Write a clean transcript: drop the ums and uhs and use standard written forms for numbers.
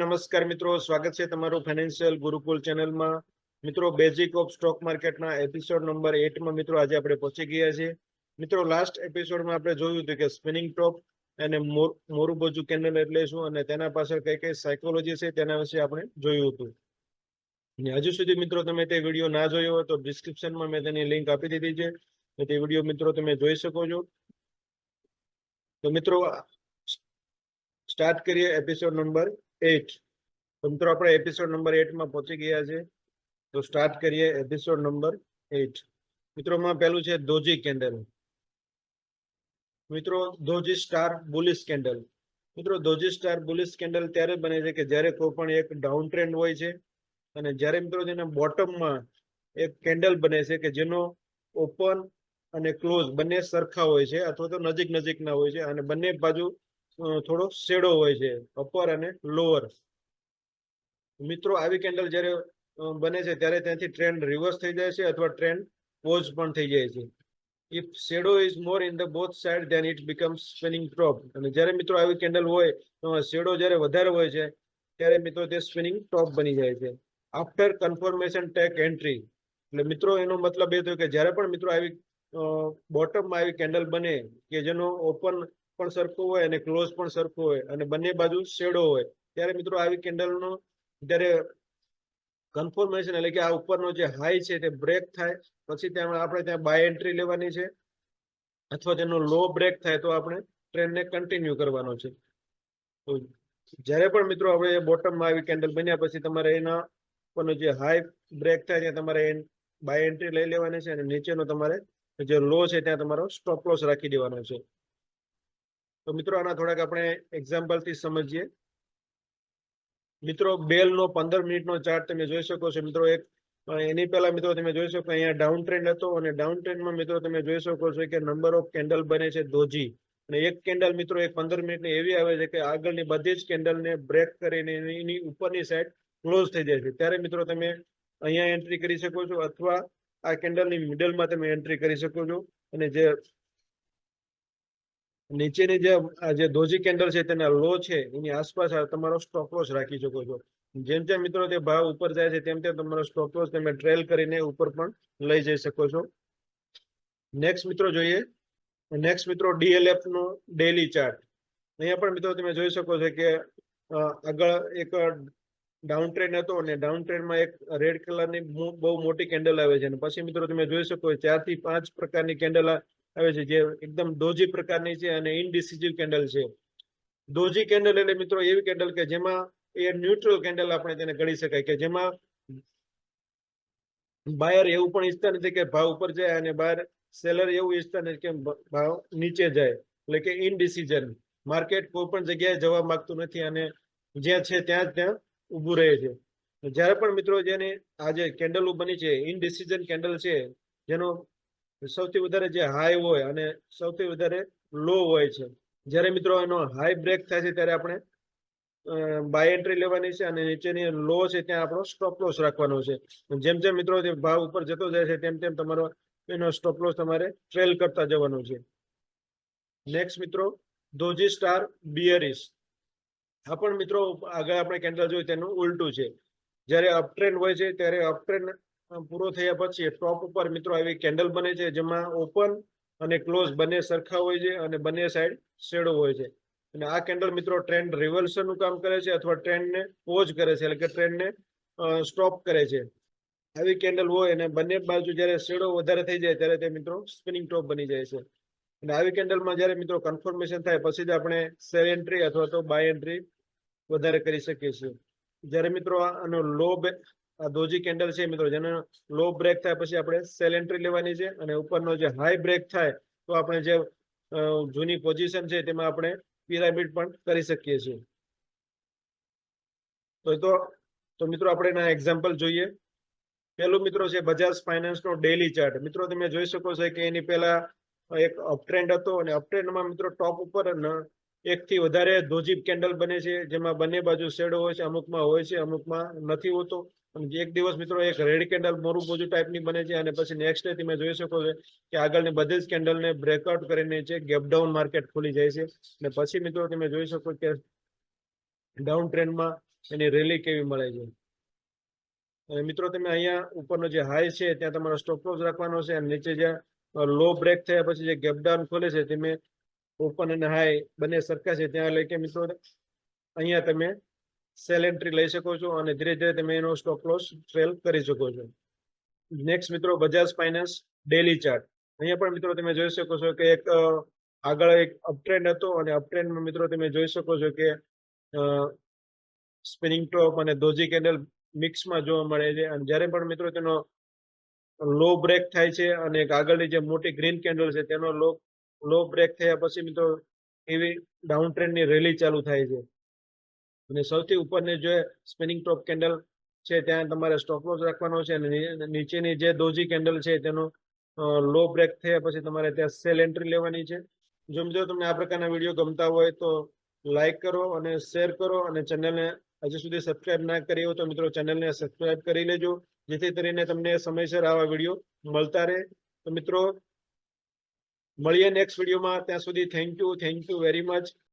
નમસ્કાર મિત્રો, સ્વાગત છે તમારું ફાઇનાન્શિયલ ગુરુકુલ ચેનલમાં. મિત્રો, બેઝિક ઓફ સ્ટોક માર્કેટના એપિસોડ નંબર 8 માં મિત્રો આજે આપણે પહોંચી ગયા છીએ. મિત્રો, લાસ્ટ એપિસોડમાં આપણે જોયું હતું કે સ્પિનિંગ ટોપ અને મોરુબોજુ કેન્ડલ એટલે શું અને તેના પાછળ કઈ કઈ સાયકોલોજી છે તેના વિશે આપણે જોયું હતું. હજુ સુધી મિત્રો તમે તે વિડીયો ના જોયો હોય તો ડિસ્ક્રિપ્શનમાં મેં તેની લિંક આપી દીધી છે. તે વિડીયો મિત્રો તમે જોઈ શકો છો. તો મિત્રો સ્ટાર્ટ કરીએ એપિસોડ નંબર 8. તો મિત્રો આપણે એપિસોડ નંબર 8 માં પહોંચી ગયા છે. તો સ્ટાર્ટ કરીએ એપિસોડ નંબર 8. મિત્રોમાં પહેલું છે દોજી કેન્ડલ. મિત્રો, દોજી સ્ટાર બુલિશ કેન્ડલ. મિત્રો, દોજી સ્ટાર બુલિશ કેન્ડલ ત્યારે બને છે કે જ્યારે કોઈ પણ એક ડાઉન ટ્રેન્ડ હોય છે અને જ્યારે મિત્રો તેના બોટમમાં એક કેન્ડલ બને છે કે જેનો ઓપન અને ક્લોઝ બંને સરખા હોય છે અથવા તો નજીકના હોય છે અને બંને બાજુ થોડો શેડો હોય છે, અપર અને લોઅર. મિત્રો, આવી કેન્ડલ જ્યારે બને છે ત્યારે ત્યાંથી ટ્રેન્ડ રિવર્સ થઈ જાય છે અથવા ટ્રેન્ડ પોઝ પણ થઈ જાય છે. If shadow is more in the both side then it becomes spinning top. અને જ્યારે મિત્રો આવી કેન્ડલ હોય તો શેડો જ્યારે વધારે હોય છે ત્યારે મિત્રો તે સ્પિનિંગ ટોપ બની જાય છે. After confirmation take entry. એટલે મિત્રો એનો મતલબ એ થયો કે જ્યારે પણ મિત્રો આવી બોટમમાં આવી કેન્ડલ બને કે જેનો ઓપન પણ સરખું હોય અને ક્લોઝ પણ સરખું હોય અને બંને બાજુ શેડો હોય ત્યારે મિત્રો આવી કેન્ડલનો જ્યારે કન્ફર્મેશન એટલે કે આ ઉપરનો જે હાઈ છે તે બ્રેક થાય પછી આપણે ત્યાં બાય એન્ટ્રી લેવાની છે અથવા તેનો લો બ્રેક થાય તો આપણે ટ્રેન્ડને કન્ટિન્યુ કરવાનો છે. તો જ્યારે પણ મિત્રો આપણે બોટમમાં આવી કેન્ડલ બન્યા પછી તમારે એના ઉપરનો જે હાઈ બ્રેક થાય ત્યાં તમારે બાય એન્ટ્રી લઈ લેવાની છે અને નીચેનો તમારે જે લો છે ત્યાં તમારો સ્ટોપ લોસ રાખી દેવાનો છે. તો મિત્રો આના થોડાક આપણે એક્ઝામ્પલથી સમજીએ. મિત્રો, બેલનો 15 મિનિટનો ચાર્ટ તમે જોઈ શકો છો. મિત્રો એની પહેલા મિત્રો તમે જોઈ શકો અહીંયા ડાઉન ટ્રેન્ડ હતો અને ડાઉન ટ્રેન્ડમાં મિત્રો તમે જોઈ શકો છો કે નંબર ઓફ કેન્ડલ બને છે દોજી અને એક કેન્ડલ મિત્રો 15 મિનિટની એવી આવે છે કે આગળની બધી જ કેન્ડલને બ્રેક કરીને એની ઉપરની સાઈડ ક્લોઝ થઈ જાય છે. ત્યારે મિત્રો તમે અહીંયા એન્ટ્રી કરી શકો છો અથવા આ કેન્ડલની મિડલમાં તમે એન્ટ્રી કરી શકો છો અને જે નીચેની જે દોજી કેન્ડલ છે તેના લો છે એની આસપાસ તમારો સ્ટોપ લોસ રાખી શકો છો. જેમ જેમ મિત્રો તે ભાવ ઉપર જાય છે તેમ તેમ તમારો સ્ટોપ લોસ તમે ટ્રેલ કરીને ઉપર પણ લઈ જઈ શકો છો. નેક્સ્ટ મિત્રો જોઈએ. નેક્સ્ટ મિત્રો ડીએલએફ નો ડેલી ચાર્ટ. અહીંયા પણ મિત્રો તમે જોઈ શકો છો કે આગળ એક ડાઉન ટ્રેન્ડ હતો અને ડાઉન ટ્રેન્ડમાં એક રેડ કલરની બહુ મોટી કેન્ડલ આવે છે અને પછી મિત્રો તમે જોઈ શકો 4 થી 5 પ્રકારની કેન્ડલ આવે છે જે એકદમ ડોજી પ્રકારની છે અને ઇનડિસિઝિવ કેન્ડલ છે. ડોજી કેન્ડલ એટલે મિત્રો એવી કેન્ડલ કે જેમાં એ ન્યુટ્રલ કેન્ડલ આપણે તેને ગણી શકાય કે જેમાં બાયર એવું પણ ઈચ્છતા નથી કે ભાવ ઉપર જાય અને બાયર સેલર એવું ઈચ્છતા નથી કે ભાવ નીચે જાય. એટલે કે ઇનડિસિઝન. માર્કેટ કોઈ પણ જગ્યાએ જવા માંગતું નથી અને જ્યાં છે ત્યાં ઊભું રહે છે. જ્યારે પણ મિત્રો જેની આ જે કેન્ડલો બની છે ઇનડિસિઝન કેન્ડલ છે જેનો સૌથી વધારે જે હાઈ હોય અને સૌથી વધારે લો હોય છે. જ્યારે મિત્રો એનો હાઈ બ્રેક થાય છે ત્યારે આપણે બાય એન્ટ્રી લેવાની છે અને નીચેની લો છે ત્યાં આપણો સ્ટોપ લોસ રાખવાનો છે. જેમ જેમ મિત્રો ભાવ ઉપર જતો જાય છે તેમ તેમ તમારો એનો સ્ટોપ લોસ તમારે ટ્રેલ કરતા જવાનો છે. નેક્સ્ટ મિત્રો દોજી સ્ટાર બિયરિશ. આ પણ મિત્રો આગળ આપણે કેન્ડલ જોયું તેનું ઉલટું છે. જ્યારે અપટ્રેન્ડ હોય છે ત્યારે અપટ્રેન્ડ પૂરો થયા પછી ટોપ ઉપર મિત્રો આવી કેન્ડલ બને છે જેમાં ઓપન અને ક્લોઝ બંને સરખા હોય છે અને બંને સાઈડ શેડો હોય છે. અને આ કેન્ડલ મિત્રો ટ્રેન્ડ રિવર્સલ નું કામ કરે છે અથવા ટ્રેન્ડને પોઝ કરે છે એટલે કે ટ્રેન્ડને સ્ટોપ કરે છે. આવી કેન્ડલ હોય અને બંને બાજુ જ્યારે શેડો વધારે થઈ જાય ત્યારે તે મિત્રો સ્પિનિંગ ટોપ બની જાય છે. અને આવી કેન્ડલમાં જ્યારે મિત્રો કન્ફર્મેશન થાય પછી જ આપણે સેલ એન્ટ્રી અથવા તો બાય એન્ટ્રી વધારે કરી શકીએ છીએ. જ્યારે મિત્રો આનો લો આ દોજી કેન્ડલ છે મિત્રો જેનો લો બ્રેક થાય પછી આપણે સેલ એન્ટ્રી લેવાની છે અને ઉપરનો જે હાઈ બ્રેક થાય તો આપણે જે જૂની પોઝિશન છે તેમાં આપણે પિરામિડ પણ કરી શકીએ છીએ. તો મિત્રો આપણે એના એક્ઝામ્પલ જોઈએ. પહેલું મિત્રો છે બજાજ ફાઇનાન્સ નો ડેલી ચાર્ટ. મિત્રો તમે જોઈ શકો છો કે એની પહેલા એક અપટ્રેન્ડ હતો અને અપટ્રેન્ડમાં મિત્રો ટોપ ઉપર એકથી વધારે દોજી કેન્ડલ બને છે જેમાં બંને બાજુ શેડો હોય છે, અમુકમાં હોય છે અમુકમાં નથી હોતો. એક દિવસ મિત્રો એક રેડ કેન્ડલ મોરુબોજુ ટાઈપની બને છે અને પછી નેક્સ્ટ ડે તમે જોઈ શકો છો કે આગળની બધી જ કેન્ડલને બ્રેકઆઉટ કરીને છે ગેપ ડાઉન માર્કેટ ખુલી જાય છે અને પછી મિત્રો તમે જોઈ શકો કે ડાઉન ટ્રેન્ડમાં એની રેલી કેવી મળે છે. અને મિત્રો તમે અહીંયા ઉપરનો જે હાઈ છે ત્યાં તમારો સ્ટોપ લોસ રાખવાનો છે, અને નીચે જ્યાં લો બ્રેક થયા પછી જે ગેપ ડાઉન ખોલે છે તમે ઓપન અને હાઈ બંને સરખા છે ત્યાં લઈ કે મિત્રો અહીંયા તમે સેલ એન્ટ્રી લઈ શકો છો અને ધીરે ધીરે તમે એનો સ્ટોપ લોસ ટ્રેલ કરી શકો છો. નેક્સ્ટ મિત્રો બજાજ ફાઇનાન્સ ડેલી ચાર્ટ. અહીંયા પણ મિત્રો તમે જોઈ શકો છો કે એક આગળ એક અપટ્રેન્ડ હતો અને અપટ્રેન્ડમાં મિત્રો તમે જોઈ શકો છો કે સ્પિનિંગ ટોપ અને દોજી કેન્ડલ મિક્સમાં જોવા મળે છે, અને જ્યારે પણ મિત્રો તેનો લો બ્રેક થાય છે અને એક આગળની જે મોટી ગ્રીન કેન્ડલ છે તેનો લો બ્રેક થયા પછી મિત્રો એવી ડાઉન ટ્રેન્ડની રેલી ચાલુ થાય છે. અને સૌથી ઉપરની જે સ્પિનિંગ ટોપ કેન્ડલ છે ત્યાં તમારે સ્ટોપ લોસ રાખવાનો છે, અને નીચેની જે દોજી કેન્ડલ છે તેનો લો બ્રેક થયા પછી તમારે ત્યાં સેલ એન્ટ્રી લેવાની છે. જો મિત્રો તમને આ પ્રકારના વિડીયો ગમતા હોય તો લાઈક કરો અને શેર કરો, અને ચેનલને હજી સુધી સબસ્ક્રાઇબ ના કરી હોય તો મિત્રો ચેનલને સબસ્ક્રાઇબ કરી લેજો, જેથી કરીને તમને સમયસર આવા વિડીયો મળતા રહે. તો મિત્રો મળીએ નેક્સ્ટ વિડીયોમાં. ત્યાં સુધી થેન્ક યુ વેરી મચ.